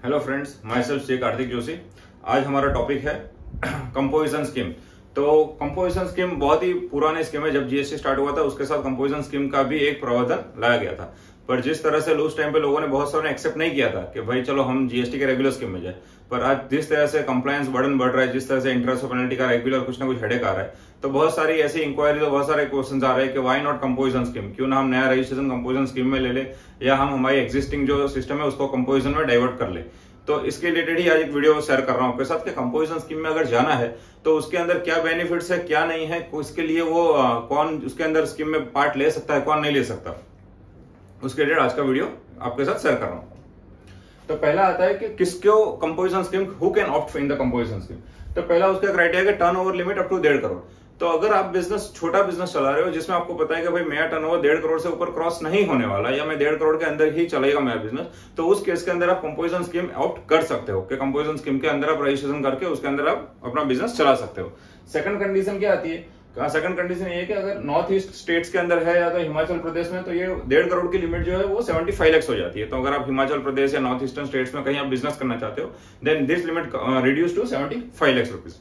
Hello friends, my self Shri Kartik Joshi. आज हमारा topic है कंपोजिशन स्कीम। तो कंपोजिशन स्कीम बहुत ही पुराने स्कीम है। जब जीएसटी स्टार्ट हुआ था उसके साथ कंपोजिशन स्कीम का भी एक प्रावधान लाया गया था, पर जिस तरह से उस टाइम पे लोगों ने बहुत सारे एक्सेप्ट नहीं किया था कि भाई चलो हम जीएसटी के रेगुलर स्कीम में जाए, पर आज जिस तरह से कंप्लायंस बर्डन बढ़ रहा है, जिस तरह से इंटरेस्ट और पेनल्टी का रेगुलर कुछ ना कुछ हेडेक आ रहा है, तो बहुत सारी ऐसी इंक्वायरी और बहुत सारे क्वेश्चन आ रहे हैं कि व्हाई नॉट कंपोजिशन स्कीम, क्यों ना हम नया रजिस्ट्रेशन कंपोजिशन स्कीम में ले ले, या हम हमारी एक्जिस्टिंग जो सिस्टम है उसको कंपोजिशन में डाइवर्ट कर ले। तो इसके रिलेटेड ही आज एक वीडियो शेयर कर रहा हूं आपके साथ कि कंपोजिशन स्कीम में अगर जाना है तो उसके अंदर क्या बेनिफिट्स है, क्या नहीं है, उसके लिए वो कौन उसके अंदर स्कीम में पार्ट ले सकता है, कौन नहीं ले सकता, उसके रिलेटेड आज का वीडियो आपके साथ शेयर कर रहा हूं। तो पहला आता है कि किसको composition scheme, who can opt in the composition scheme. तो पहला उसका क्राइटेरिया है turnover limit up to 1.5 crore. तो अगर आप छोटा बिजनेस चला रहे हो जिसमें आपको पता है कि भाई मेरा टर्नओवर 1.5 करोड़ से ऊपर क्रॉस नहीं होने वाला, या मैं 1.5 करोड़ के अंदर ही चलेगा मेरा बिजनेस, तो उस केस के अंदर आप कंपोजिशन स्कीम ऑप्ट कर सकते हो कि कंपोजिशन स्कीम के अंदर आप रजिस्ट्रेशन करके उसके अंदर आप अपना बिजनेस चला सकते हो। सेकंड कंडीशन क्या आती है? सेकंड कंडीशन ये कि अगर नॉर्थ ईस्ट स्टेट्स के अंदर है या तो हिमाचल प्रदेश में, तो ये 1.5 करोड़ की लिमिट जो है वो 75 लाख हो जाती है। तो अगर आप हिमाचल प्रदेश या नॉर्थ ईस्टर्न स्टेट्स में कहीं आप बिजनेस करना चाहते हो, then this limit reduce to 75 lakh rupees.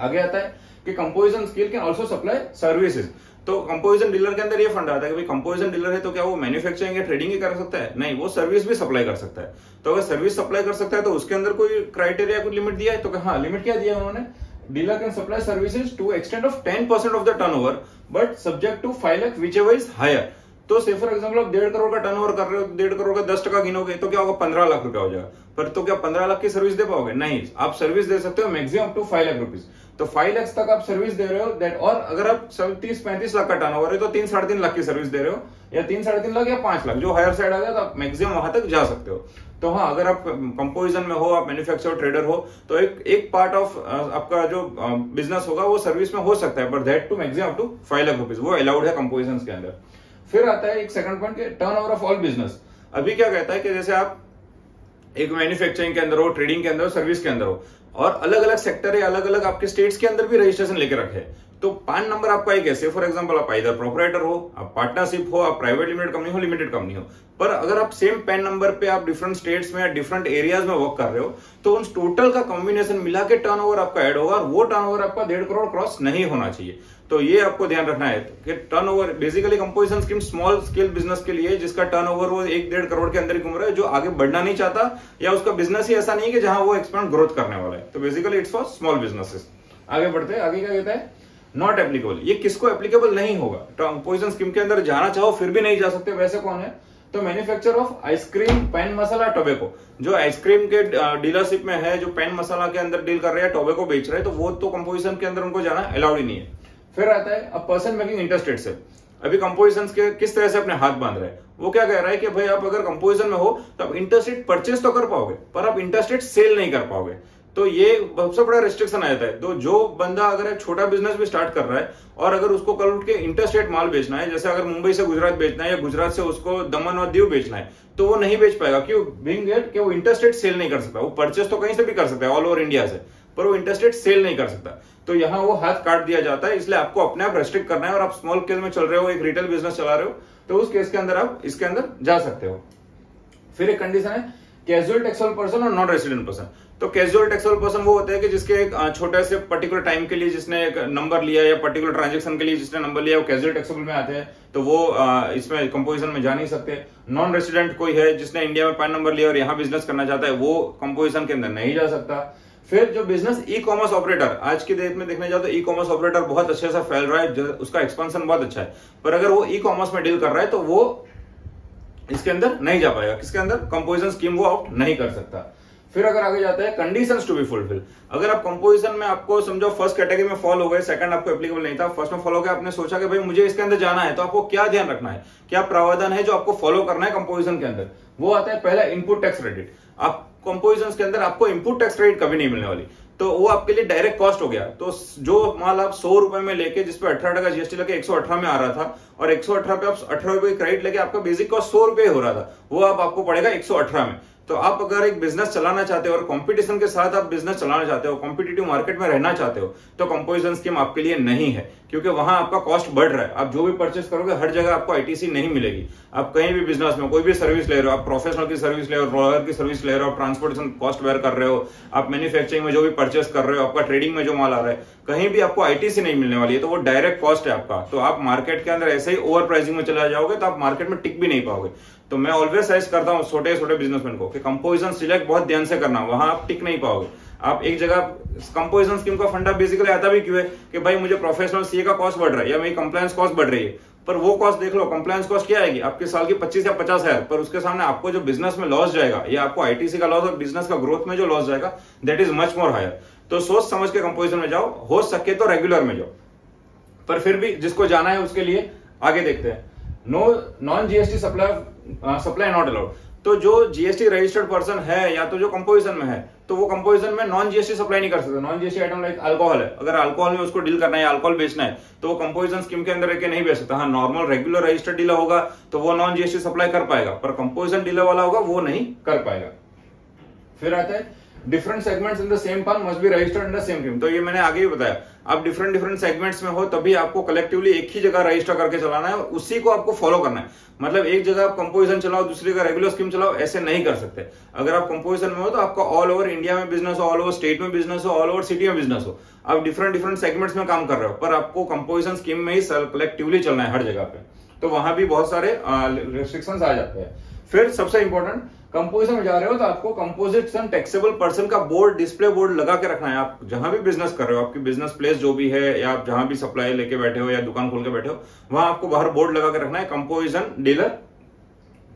आगे आता है कि composition skill can also supply services. तो कंपोजिशन डीलर के अंदर ये फंड आता है कि भाई कंपोजिशन डीलर है तो क्या वो मैन्युफैक्चरिंग या ट्रेडिंग ही कर सकता है? नहीं, वो सर्विस भी सप्लाई कर सकता है। तो अगर सर्विस सप्लाई कर सकता है तो उसके अंदर कोई क्राइटेरिया, कोई लिमिट दिया है? तो हाँ, लिमिट क्या दिया उन्होंने? Dealer can supply services to extent of 10% of the turnover but subject to 5 lakh whichever is higher. तो से फॉर एग्जाम्पल आप 1.5 करोड़ का टर्नओवर कर रहे हो, 1.5 करोड़ का 10% गिनोगे तो क्या होगा? 15 लाख रुपया हो जाएगा। पर तो क्या 15 लाख की सर्विस दे पाओगे? नहीं, आप सर्विस दे सकते हो maximum up to 5 lakh rupees. तो 5 लाख तक आप सर्विस दे रहे हो दैट। और अगर आप 30-35 लाख का टर्नओवर है तो 3-3.5 लाख की सर्विस दे रहे हो, या 3-3.5 लाख या 5 लाख, जो हायर साइड आ गया तो आप मैक्सिमम वहां तक जा सकते हो। तो हाँ, अगर आप कंपोजिशन में हो, आप मैन्युफैक्चरर ट्रेडर हो, तो एक पार्ट ऑफ आपका जो बिजनेस होगा वो सर्विस में हो सकता है, but that to maximum up to 5 lakh rupees वो अलाउड है कंपोजिशन के अंदर। फिर आता है एक second point, turnover of all business. अभी क्या कहता है कि जैसे आप एक मैन्युफैक्चरिंग के अंदर हो, ट्रेडिंग के अंदर हो, सर्विस के अंदर हो, और अलग अलग सेक्टर है, अलग अलग आपके स्टेट्स के अंदर भी रजिस्ट्रेशन लेके रखे, तो पान नंबर आपका एक है। फॉर एग्जांपल आप इधर प्रोपराइटर हो, आप पार्टनरशिप हो, आप प्राइवेट लिमिटेड कंपनी हो, लिमिटेड कंपनी हो, पर अगर आप सेम पैन नंबर पे आप डिफरेंट स्टेट्स में या डिफरेंट एरियाज में वर्क कर रहे हो, तो उन टोटल का कॉम्बिनेशन मिला के टर्नओवर आपका ऐड होगा, और वो टर्नओवर आपका 1.5 करोड़ क्रॉस नहीं होना चाहिए। तो ये आपको ध्यान रखना है कि turnover basically composition scheme small scale business के लिए, जिसका टर्नओवर वो 1-1.5 करोड़ के अंदर ही घूम रहा है, जो आगे बढ़ना नहीं चाहता, या उसका बिजनेस ही ऐसा नहीं है कि जहां वो एक्सपेंड ग्रोथ करने वाला है। तो basically it's for small businesses. आगे बढ़ते हैं, आगे क्या कहता है? Not applicable. ये किसको एप्लीकेबल नहीं होगा? कंपोजिशन स्कीम के अंदर जाना चाहो फिर भी नहीं जा सकते। वैसे कौन है? तो manufacture of ice cream, pan masala, tobacco. जो आइसक्रीम के डीलरशिप में है, जो पैन मसाला के अंदर डील कर रहे हैं, टोबैको बेच रहे हैं, तो वो तो कंपोजिशन के अंदर उनको जाना अलाउड ही नहीं है। फिर आता है a person making interstate sale. अभी कंपोजिशन के किस तरह से अपने हाथ बांध रहे हैं, वो क्या कह रहा है कि भाई आप अगर कंपोजिशन में हो तो आप इंटरस्टेट परचेस तो कर पाओगे, पर आप इंटरस्टेट सेल नहीं कर पाओगे। तो ये सबसे बड़ा रिस्ट्रिक्शन आ जाता है। तो जो बंदा अगर एक छोटा बिजनेस भी स्टार्ट कर रहा है और अगर उसको कल उठ के इंटरस्टेट माल बेचना है, जैसे अगर मुंबई से गुजरात बेचना है या गुजरात से उसको दमन और दीव बेचना है, तो वो नहीं बेच पाएगा। क्यों? बीइंग दैट कि वो इंटरस्टेट सेल नहीं कर सकता। वो परचेस तो कहीं से भी कर सकता है ऑल ओवर इंडिया से, पर वो इंटरस्टेट सेल नहीं कर सकता। तो यहाँ वो हाथ काट दिया जाता है। इसलिए आपको अपने आप रेस्ट्रिक्ट करना है, और आप स्मॉल स्केल में चल रहे हो, एक रिटेल बिजनेस चला रहे हो, तो उस केस के अंदर आप इसके अंदर जा सकते हो। फिर एक कंडीशन है कैजुअल टैक्सेबल पर्सन और नॉन रेसिडेंट पर्सन। तो कैजुअल टैक्सेबल पर्सन वो होता है कि जिसके एक छोटे से पर्टिकुलर टाइम के लिए जिसने एक नंबर लिया, या पर्टिकुलर ट्रांजेक्शन के लिए जिसने नंबर लिया, वो कैजुअल टैक्सेबल में आते हैं, तो वो इसमें कंपोजिशन में जा नहीं सकते। नॉन रेसिडेंट कोई है जिसने इंडिया में पैन नंबर लिया और यहाँ बिजनेस करना चाहता है, वो कंपोजिशन के अंदर नहीं जा सकता। फिर जो बिजनेस ई कॉमर्स ऑपरेटर, आज की डेट में देखने जाओ तो ई कॉमर्स ऑपरेटर बहुत अच्छे से फैल रहा है, उसका एक्सपेंशन बहुत अच्छा है, पर अगर वो ई कॉमर्स में डील कर रहा है तो वो इसके अंदर नहीं जा पाएगा। किसके अंदर? कंपोजिशन स्कीम वो ऑप्ट नहीं कर सकता। फिर अगर आगे जाता है कंडीशंस टू बी फुलफिल। अगर आप कंपोजिशन में आपको समझो फर्स्ट कैटेगरी में फॉल हो गए, सेकंड आपको एप्लीकेबल नहीं था, फर्स्ट में फॉलो हो गया, आपने सोचा कि भाई मुझे इसके अंदर जाना है, तो आपको क्या ध्यान रखना है, क्या प्रावधान है जो आपको फॉलो करना है कंपोजिशन के अंदर? वो आता है पहला इनपुट टैक्स क्रेडिट। आप कंपोजिशन के अंदर आपको इनपुट टैक्स क्रेडिट कभी नहीं मिलने वाली, तो वो आपके लिए डायरेक्ट कॉस्ट हो गया। तो जो माल आप 100 रुपए में लेके, जिसपे 18% जीएसटी लगे 118 में आ रहा था, और 118 पे आप 18 रुपए क्रेडिट लेके आपका बेसिक कॉस्ट 100 रुपए हो रहा था, वो आपको पड़ेगा 118 में। तो आप अगर एक बिजनेस चलाना चाहते हो और कंपटीशन के साथ आप बिजनेस चलाना चाहते हो, कॉम्पिटिटिव मार्केट में रहना चाहते हो, तो कंपोजिशन स्कीम आपके लिए नहीं है। क्योंकि वहां आपका कॉस्ट बढ़ रहा है। आप जो भी परचेस करोगे हर जगह आपको आईटीसी नहीं मिलेगी। आप कहीं भी बिजनेस में कोई भी सर्विस ले रहे हो, आप प्रोफेशनल की सर्विस ले रहे हो, रॉयर की सर्विस ले रहे हो, आप ट्रांसपोर्टेशन कॉस्ट बेयर कर रहे हो, आप मैन्युफैक्चरिंग में जो भी परचेस कर रहे हो, आपका ट्रेडिंग में जो माल आ रहा है, कहीं भी आपको आईटीसी नहीं मिलने वाली है। तो वो डायरेक्ट कॉस्ट है आपका। तो आप मार्केट के अंदर ऐसे ही ओवर प्राइसिंग में चला जाओगे तो आप मार्केट में टिक भी नहीं पाओगे। तो मैं ऑलवेज सजेस्ट करता हूँ छोटे छोटे बिजनेसमैन को कि कंपोजिशन सिलेक्ट बहुत ध्यान से करना, वहां आप टिक नहीं पाओगे। आप एक जगह कंपोजिशन स्कीम का फंडा बेसिकली आता भी क्यों है कि भाई मुझे प्रोफेशनल सीए का कॉस्ट बढ़ रहा है या मेरी कंप्लायंस कॉस्ट बढ़ रही है। पर वो कॉस्ट देख लो, कंप्लायंस कॉस्ट क्या आएगी आपके साल की 25 या 50 हजार, पर उसके सामने आपको जो बिजनेस में लॉस जाएगा या आपको आईटीसी का लॉस और बिजनेस का ग्रोथ में जो लॉस जाएगा that is much more higher. तो सोच समझ के कंपोजिशन में जाओ, हो सके तो रेगुलर में जाओ, पर फिर भी जिसको जाना है उसके लिए आगे देखते हैं। Non GST supply not allowed. तो जो जीएसटी रजिस्टर्ड पर्सन है या तो जो कंपोजिशन में है तो वो कंपोजिशन में नॉन जीएसटी सप्लाई नहीं कर सकता। Non GST item like alcohol है, अगर अल्कोहल में उसको डील करना है, अल्कोहल बेचना है, तो वो कंपोजिशन स्कीम के अंदर नहीं बेच सकता। हाँ, नॉर्मल रेगुलर रजिस्टर्ड डीलर होगा तो वो नॉन जीएसटी सप्लाई कर पाएगा, पर कंपोजिशन डीलर वाला होगा वो नहीं कर पाएगा। फिर आता है different segments in the same firm must be registered in the same firm. तो ये मैंने आगे ही बताया, आप डिफरेंट सेगमेंट्स में हो तभी आपको कलेक्टिवली एक ही जगह रजिस्टर करके चलाना है और उसी को आपको फॉलो करना है। मतलब एक जगह आप कंपोजिशन चलाओ, दूसरी जगह रेगुलर स्कीम चलाओ, ऐसे नहीं कर सकते। अगर आप कंपोजिशन में हो तो आपका ऑल ओवर इंडिया में बिजनेस हो, ऑल ओवर स्टेट में बिजनेस हो, ऑल ओवर सिटी में बिजनेस हो, आप डिफरेंट सेगमेंट्स में काम कर रहे हो, पर आपको कंपोजिशन स्कीम में ही कलेक्टिवली चलना है हर जगह पे। तो वहां भी बहुत सारे रिस्ट्रिक्शंस आ जाते हैं। फिर सबसे इंपॉर्टेंट, कंपोजिशन में जा रहे हो तो आपको कंपोजिशन टैक्सेबल पर्सन का बोर्ड, डिस्प्ले बोर्ड लगा के रखना है। आप जहां भी बिजनेस कर रहे हो, आपकी बिजनेस प्लेस जो भी है या आप जहां भी सप्लाई लेके बैठे हो या दुकान खोल के बैठे हो, वहां आपको बाहर बोर्ड लगा के रखना है कंपोजिशन डीलर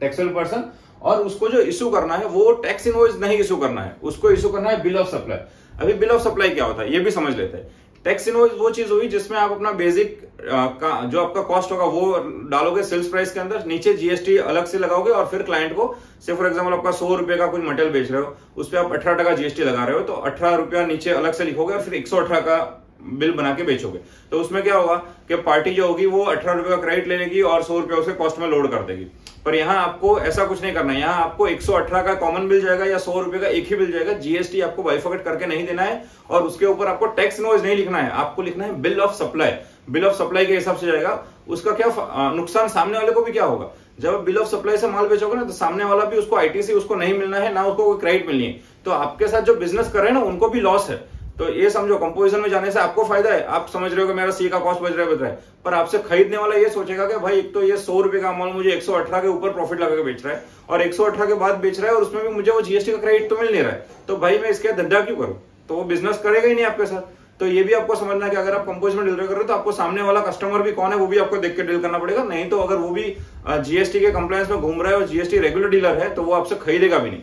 टैक्सेबल पर्सन। और उसको जो इश्यू करना है वो टैक्स इनवॉइस नहीं इश्यू करना है, उसको इश्यू करना है बिल ऑफ सप्लाई। अभी बिल ऑफ सप्लाई क्या होता है ये भी समझ लेते हैं। टैक्स इनवॉइस वो चीज हुई जिसमें आप अपना बेसिक का जो आपका कॉस्ट होगा वो डालोगे सेल्स प्राइस के अंदर, नीचे जीएसटी अलग से लगाओगे और फिर क्लाइंट को, से फॉर एग्जांपल आपका 100 रुपए का कोई मटेरियल बेच रहे हो, उस पर आप 18% जीएसटी लगा रहे हो, तो 18 रुपया नीचे अलग से लिखोगे और फिर 118 का बिल बना के बेचोगे। तो उसमें क्या होगा कि पार्टी जो होगी वो 18 रुपए का क्रेडिट ले लेगी और 100 रुपए उसे कॉस्ट में लोड कर देगी। पर यहाँ आपको ऐसा कुछ नहीं करना है, यहाँ आपको 118 का कॉमन मिल जाएगा या 100 रुपए का एक ही मिल जाएगा। जीएसटी आपको बाइफर्केट करके नहीं देना है और उसके ऊपर आपको टैक्स इनवॉइस नहीं लिखना है, आपको लिखना है bill of supply. Bill of supply के हिसाब से जाएगा। उसका क्या नुकसान सामने वाले को भी क्या होगा, जब बिल ऑफ सप्लाई से माल बेचोगे ना तो सामने वाला भी उसको आईटीसी उसको नहीं मिलना है, ना उसको कोई क्रेडिट मिलनी है, तो आपके साथ जो बिजनेस कर रहे हैं ना उनको भी लॉस है। तो ये समझो कंपोजिशन में जाने से आपको फायदा है, आप समझ रहे हो कि मेरा सी का कॉस्ट बच रहा है, पर आपसे खरीदने वाला ये सोचेगा कि भाई एक तो ये 100 रुपए का माल मुझे 118 के ऊपर प्रॉफिट लगा के बेच रहा है और 118 के बाद बेच रहा है और उसमें भी मुझे वो जीएसटी का क्रेडिट तो मिल नहीं रहा है, तो भाई मैं इसके धंधा क्यों करूं। तो वो बिजनेस करेगा ही नहीं आपके साथ। तो ये भी आपको समझना है कि अगर आप कंपोजिशन में डील कर रहे हो तो आपको सामने वाला कस्टमर भी कौन है वो भी आपको देख के डील करना पड़ेगा। नहीं तो अगर वो भी जीएसटी के कंप्लायंस में घूम रहा है और जीएसटी रेगुलर डीलर है तो वो आपसे खरीदेगा भी नहीं।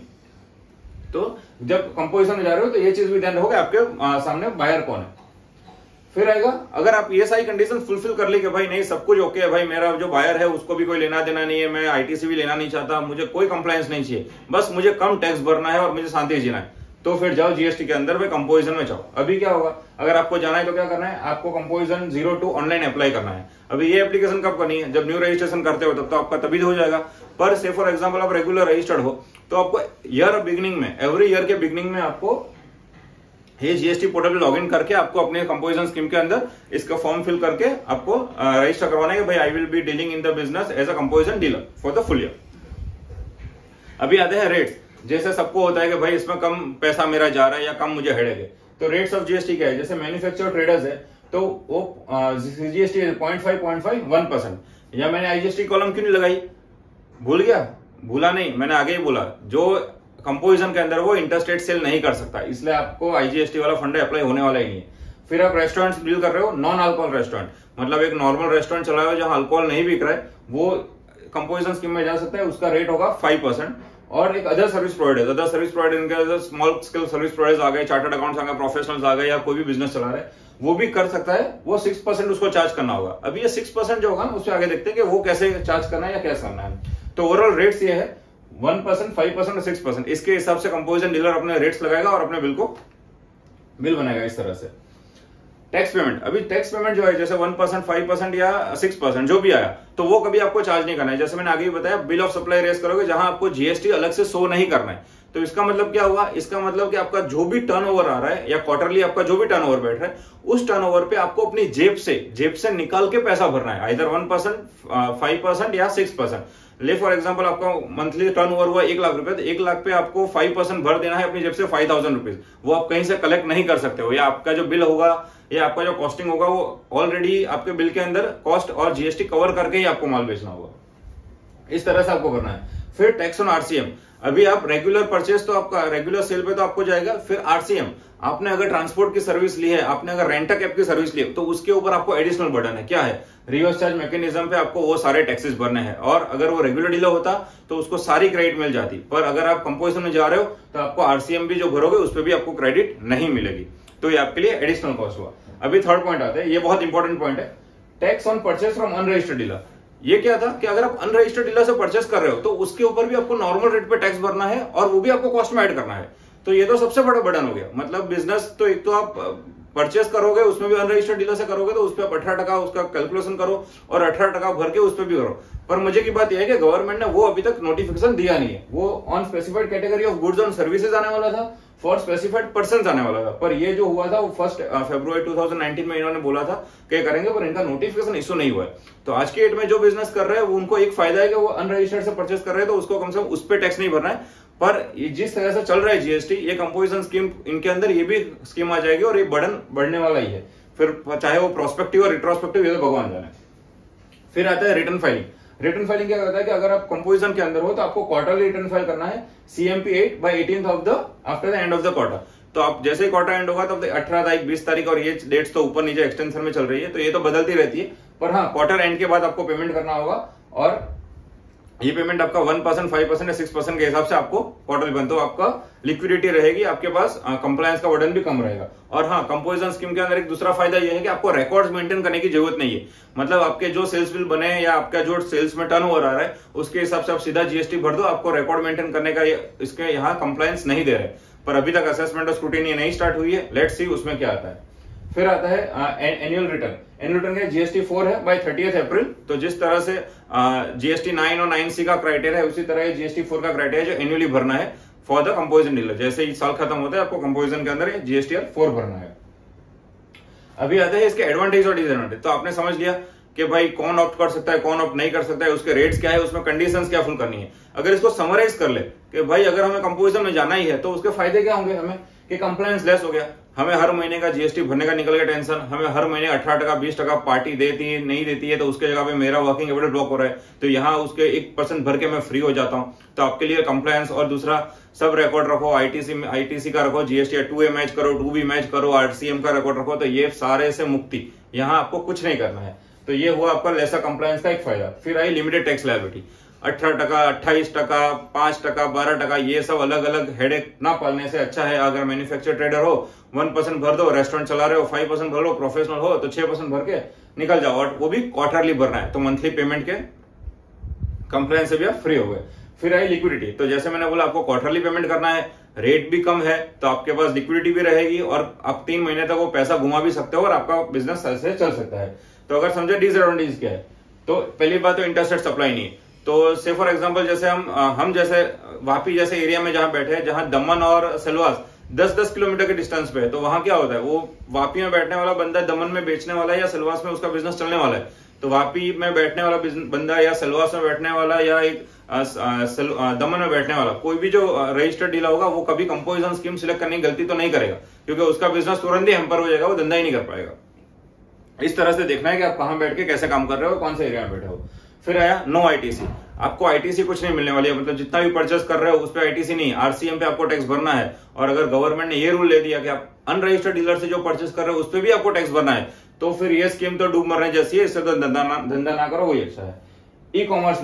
तो जब कंपोजिशन में जा रहे हो तो ये चीज भी ध्यान रखोगे आपके सामने बायर कौन है। फिर आएगा, अगर आप ये सारी कंडीशन फुलफिल कर ली कि भाई नहीं सब कुछ ओके है, भाई मेरा जो बायर है उसको भी कोई लेना देना नहीं है, मैं आईटीसी भी लेना नहीं चाहता, मुझे कोई कंप्लायंस नहीं चाहिए, बस मुझे कम टैक्स भरना है और मुझे शांति जीना है, तो फिर जाओ जीएसटी के अंदर में कंपोजिशन में जाओ। अभी क्या होगा, अगर आपको जाना है तो क्या करना है, आपको कंपोजिशन 02 ऑनलाइन अप्लाई करना है। अभी ये एप्लीकेशन कब करनी है, जब न्यू रजिस्ट्रेशन करते हो तब तो आपका तभी हो जाएगा। पर से फॉर एग्जांपल आप रेगुलर रजिस्टर्ड हो तो आपको ईयर बिगिनिंग में, एवरी ईयर के बिगिनिंग में आपको ये जीएसटी पोर्टल पे लॉगिन करके आपको अपने कंपोजिशन स्कीम के अंदर इसका फॉर्म फिल करके आपको रजिस्टर करवाना है भाई I will be dealing in the business as a composition dealer for the full year. अभी आते हैं रेट्स। जैसे सबको होता है कि भाई इसमें कम पैसा मेरा जा रहा है या कम मुझे हेडेक है, तो रेट्स ऑफ जीएसटी क्या है। जैसे मैन्युफैक्चर ट्रेडर्स है तो वो जीएसटी 0.5 या मैंने आईजीएसटी कॉलम क्यों नहीं लगाई, भूल गया, भूला नहीं, मैंने आगे ही बोला जो कंपोजिशन के अंदर वो इंटरस्टेट सेल नहीं कर सकता, इसलिए आपको आईजीएसटी वाला फंड अप्लाई होने वाला ही नहीं है। फिर आप रेस्टोरेंट डील कर रहे हो, नॉन अल्कोहल रेस्टोरेंट, मतलब एक नॉर्मल रेस्टोरेंट चला रहे हो जहां अल्कोहल नहीं बिक रहा है, वो कंपोजिशन स्कीम में जा सकता है, उसका रेट होगा 5%। और एक अदर सर्विस प्रोवाइडर इनके स्मॉल स्केल सर्विस प्रोवाइडर्स आ गए, चार्टर्ड अकाउंट्स आ गए, प्रोफेशनल्स आ गए, या कोई भी बिजनेस चला रहा है वो भी कर सकता है, वो 6% उसको चार्ज करना होगा। अभी ये 6% जो होगा ना उससे आगे देखते हैं कि वो कैसे चार्ज करना है या कैसे करना है। तो ओवरऑल रेट्स ये है 1%, 5% और 6%। इसके हिसाब से कंपोजिशन डीलर अपने रेट्स लगाएगा और अपने बिल बनाएगा इस तरह से। टैक्स पेमेंट, अभी टैक्स पेमेंट जो है जैसे 1%, 5% या 6% जो भी आया, तो वो कभी आपको चार्ज नहीं करना है। जैसे मैंने आगे भी बताया, बिल ऑफ सप्लाई रेस करोगे जहां आपको जीएसटी अलग से शो नहीं करना है। तो इसका मतलब क्या हुआ, इसका मतलब कि आपका जो भी टर्नओवर आ रहा है या क्वार्टरली आपका जो भी टर्नओवर बैठ रहा है, उस टर्नओवर पे आपको अपनी जेब से निकाल के पैसा भरना है, आइदर 1%, 5% या 6%। ले फॉर एग्जांपल आपका मंथली टर्नओवर हुआ 1 लाख रुपए, तो 1 लाख पे आपको 5% भर देना है अपनी जेब से, 5000 रुपीज। वो आप कहीं से कलेक्ट नहीं कर सकते हो, या आपका जो बिल होगा या आपका जो कॉस्टिंग होगा वो ऑलरेडी आपके बिल के अंदर कॉस्ट और जीएसटी कवर करके ही आपको माल बेचना होगा। इस तरह से आपको करना है। फिर टैक्स ऑन आरसीएम, अभी आप रेगुलर परचेज तो आपका रेगुलर सेल पे तो आपको जाएगा। फिर आरसीएम, आपने अगर ट्रांसपोर्ट की सर्विस ली है, आपने अगर रेंट कैब की सर्विस ली है, तो उसके ऊपर आपको एडिशनल बर्डन है। क्या है, रिवर्स चार्ज मैकेनिज्म पे आपको वो सारे टैक्सेस भरने हैं। और अगर वो रेगुलर डीलर होता तो उसको सारी क्रेडिट मिल जाती, पर अगर आप कंपोजिशन में जा रहे हो तो आपको आरसीएम भी जो भरोगे उस पर भी आपको क्रेडिट नहीं मिलेगी। तो ये आपके लिए एडिशनल कॉस्ट हुआ। अभी थर्ड पॉइंट आता है, ये बहुत इंपॉर्टेंट पॉइंट है, tax on purchase from unregistered dealer. ये क्या था कि अगर आप अनरजिस्टर्ड डीलर से परचेस कर रहे हो तो उसके ऊपर भी आपको नॉर्मल रेट पे टैक्स भरना है और वो भी आपको कॉस्ट में ऐड करना है। तो ये तो सबसे बड़ा बर्डन हो गया। मतलब बिजनेस तो एक तो आप परचेस करोगे उसमें भी अनरजिस्टर्ड डीलर से करोगे तो उस पर 18% उसका कैलकुलेशन करो और 18% भर के उस पर भी करो। पर मजे की बात यह है कि गवर्नमेंट ने वो अभी तक नोटिफिकेशन दिया नहीं है। वो on specified category of goods and services आने वाला था, फॉर स्पेसिफाइड पर्सन आने वाला था। पर ये जो हुआ था वो 1 फरवरी 2019 में इन्होंने बोला था कि करेंगे, पर इनका नोटिफिकेशन इशू नहीं हुआ है। तो आज के डेट में जो बिजनेस कर रहे हैं वो उनको एक फायदा है कि वो अनरजिस्टर्ड से परचेस कर रहे हैं तो उसको कम से कम उस पर टैक्स नहीं भरना है। पर जिस तरह से चल रहा है जीएसटी, ये कंपोजिशन स्कीम, इनके अंदर ये भी स्कीम आ जाएगी और ये बर्डन बढ़ने वाला ही है। फिर चाहे वो प्रोस्पेक्टिव और रिट्रोस्पेक्टिव, ये तो भगवान जाने। फिर आता है रिटर्न फाइलिंग। रिटर्न फाइलिंग क्या करता है कि अगर आप कंपोजिशन के अंदर हो तो आपको क्वार्टरली रिटर्न फाइल करना है, CMP 8 by 18th of the after the end of the quarter. तो आप जैसे ही क्वार्टर एंड होगा तब 18 तारीख, 20 तारीख, और ये डेट्स तो ऊपर नीचे एक्सटेंशन में चल रही है तो ये तो बदलती रहती है। पर हाँ, क्वार्टर एंड के बाद आपको पेमेंट करना होगा और ये पेमेंट आपका 1%, 5% या 6% के हिसाब से आपको क्वार्टरली बन, तो आपका लिक्विडिटी रहेगी, आपके पास कंप्लायंस का बर्डन भी कम रहेगा। और हाँ, कंपोजिशन स्कीम के अंदर एक दूसरा फायदा यह है कि आपको रिकॉर्ड्स मेंटेन करने की जरूरत नहीं है। मतलब आपके जो सेल्स बिल बने या आपका जो सेल्स में टर्नओवर आ रहा है उसके हिसाब से आप सीधा जीएसटी भर दो, आपको रिकॉर्ड मेंटेन करने का इसके यहाँ कंप्लायंस नहीं दे रहे। पर अभी तक असेसमेंट और स्क्रूटिनी नहीं स्टार्ट हुई है, लेट्स सी उसमें क्या आता है। फिर आता है एनुअल रिटर्न। एनुअल रिटर्न का जीएसटी 4 है बाय 30th अप्रैल। तो जिस तरह से जीएसटी 9 और 9C का क्राइटेरिया है उसी तरह जीएसटी 4 का क्राइटेरिया जो एनुअली भरना है फॉर द कंपोजिशन डीलर। जैसे ही साल खत्म होता है आपको कंपोजिशन के अंदर जीएसटीआर 4 भरना है। अभी आते हैं इसके एडवांटेज और डिसएडवांटेज। तो आपने समझ लिया कि भाई कौन ऑप्ट कर सकता है, कौन ऑप्ट नहीं कर सकता है, उसके रेट्स क्या है, उसमें कंडीशंस क्या फुल करनी है। अगर इसको समराइज कर ले कि भाई अगर हमें कंपोजिशन में जाना ही है तो उसके फायदे क्या होंगे हमें, कि कंप्लायंस लेस हो गया, हमें हर महीने का जीएसटी भरने का निकल गया टेंशन, हमें हर महीने 18%, 20% पार्टी देती है नहीं देती है तो उसके जगह पे मेरा वर्किंग कैपिटल ब्लॉक हो रहा है तो यहाँ उसके 1% भर के मैं फ्री हो जाता हूँ। तो आपके लिए कंप्लायंस और दूसरा सब रिकॉर्ड रखो, आईटीसी का रखो, जीएसटी 2A मैच करो, 2B मैच करो, आरसीएम का रिकॉर्ड रखो, तो ये सारे से मुक्ति, यहाँ आपको कुछ नहीं करना है। तो ये हुआ आपका लेसा कंप्लायंस का एक फायदा। फिर आई लिमिटेड टैक्स लायबिलिटी। 18%, 28%, 5%, 12%, ये सब अलग अलग हेडेक ना पालने से अच्छा है अगर मैन्युफैक्चर ट्रेडर हो 1% भर दो, रेस्टोरेंट चला रहे हो 5% भर लो, प्रोफेशनल हो तो 6% भर के निकल जाओ, और वो भी क्वार्टरली भरना है। तो मंथली पेमेंट के कंप्लायंस से भी आप फ्री हो गए। फिर आई लिक्विडिटी। तो जैसे मैंने बोला आपको क्वार्टरली पेमेंट करना है, रेट भी कम है तो आपके पास लिक्विडिटी भी रहेगी और आप 3 महीने तक वो पैसा घुमा भी सकते हो और आपका बिजनेस ऐसे चल सकता है। तो अगर समझे डिसएडवांटेज क्या है, तो पहली बात तो इंटरस्टेट सप्लाई नहीं है। तो से फॉर एग्जांपल जैसे हम जैसे वापी जैसे एरिया में जहां बैठे हैं, जहां दमन और सेलवास 10-10 किलोमीटर के डिस्टेंस पे है, तो वहां क्या होता है, वो वापी में बैठने वाला बंदा दमन में बेचने वाला है या सेलवास में उसका बिजनेस चलने वाला है, तो वापी में बैठने वाला बंदा या सेलवास में बैठने वाला या एक दमन में बैठने वाला कोई भी जो रजिस्टर्ड डीलर होगा वो कभी कंपोजिशन स्कीम सिलेक्ट करने की गलती तो नहीं करेगा, क्योंकि उसका बिजनेस तुरंत ही हैम्पर हो जाएगा, वो धंधा ही नहीं कर पाएगा। इस तरह से देखना है कि आप कहां बैठ के कैसे काम कर रहे हो, कौन से एरिया में बैठे हो। फिर आया नो आईटीसी। आपको आईटीसी कुछ नहीं मिलने वाली है, मतलब जितना भी परचेस कर रहे हो उस पर आईटीसी नहीं, आरसीएम पे आपको टैक्स भरना है। और अगर गवर्नमेंट ने ये रूल ले दिया कि आप अनरजिस्टर्ड डीलर से जो परचेस कर रहे हो उस पर भी आपको टैक्स भरना है, तो फिर ये स्कीम तो डूब मरने जैसी है, इससे तो धंधा ना करो, वही अच्छा है। ई कॉमर्स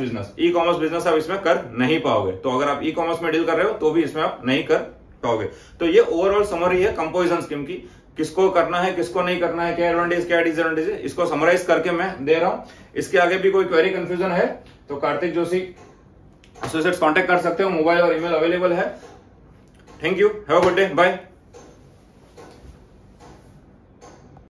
बिजनेस आप इसमें कर नहीं पाओगे, तो अगर आप ई कॉमर्स में डील कर रहे हो तो भी इसमें आप नहीं कर पाओगे। तो ये ओवरऑल समरी है कंपोजिशन स्कीम की, किसको करना है किसको नहीं करना है, क्या एडवांटेज क्या डिसएडवांटेज है, इसको समराइज करके मैं दे रहा हूं। इसके आगे भी कोई क्वेरी कंफ्यूजन है तो कार्तिक जोशी एसोसिएट्स कांटेक्ट कर सकते हो, मोबाइल और ईमेल अवेलेबल है। Thank you, have a good day, bye.